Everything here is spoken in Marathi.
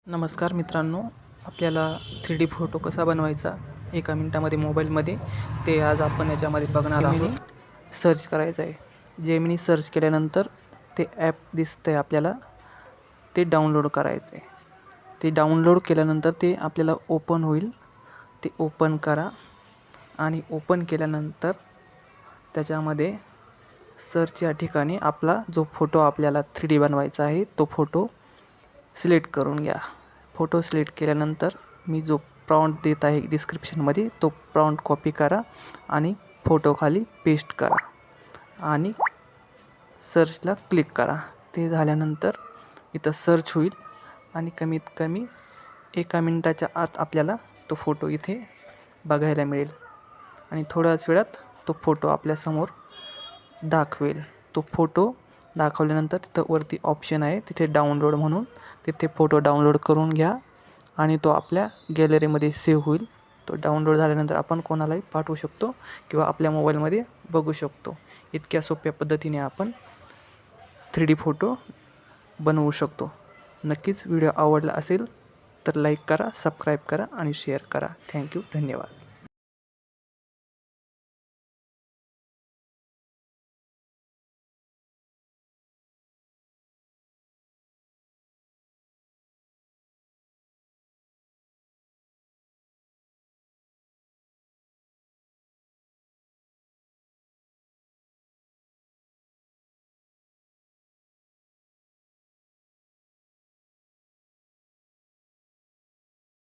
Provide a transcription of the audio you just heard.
नमस्कार मित्रांनो, आपल्याला 3D फोटो कसा बनवायचा एका मिनिटामध्ये मोबाईलमध्ये ते आज आपण याच्यामध्ये बघणार आहोत. सर्च करायचं आहे. जेमिनी सर्च केल्यानंतर ते ॲप दिसतंय आपल्याला, ते डाउनलोड करायचं आहे. ते डाउनलोड केल्यानंतर ते आपल्याला ओपन होईल. ते ओपन करा आणि ओपन केल्यानंतर त्याच्यामध्ये सर्च या ठिकाणी आपला जो फोटो आपल्याला 3D बनवायचा आहे तो फोटो सिलेक्ट करून घ्या. फोटो सिलेक्ट केल्यानंतर मी जो प्रॉम्प्ट देत आहे डिस्क्रिप्शनमध्ये तो प्रॉम्प्ट कॉपी करा आणि फोटो खाली पेस्ट करा आणि सर्चला क्लिक करा. ते झाल्यानंतर इथं सर्च होईल आणि कमीत कमी 1 मिनिटाच्या आत आपल्याला तो फोटो इथे बघायला मिळेल आणि थोड्याच वेळात तो फोटो आपल्यासमोर दाखवेल. तो फोटो दाखवल्यानंतर तिथं वरती ऑप्शन आहे, तिथे डाउनलोड म्हणून, तिथे फोटो डाउनलोड करून घ्या आणि तो आपल्या गॅलरीमध्ये सेव्ह होईल. तो डाउनलोड झाल्यानंतर आपण कोणालाही पाठवू शकतो किंवा आपल्या मोबाईलमध्ये बघू शकतो. इतक्या सोप्या पद्धतीने आपण 3D फोटो बनवू शकतो. नक्कीच व्हिडिओ आवडला असेल तर लाईक करा, सबस्क्राईब करा आणि शेअर करा. थँक्यू, धन्यवाद.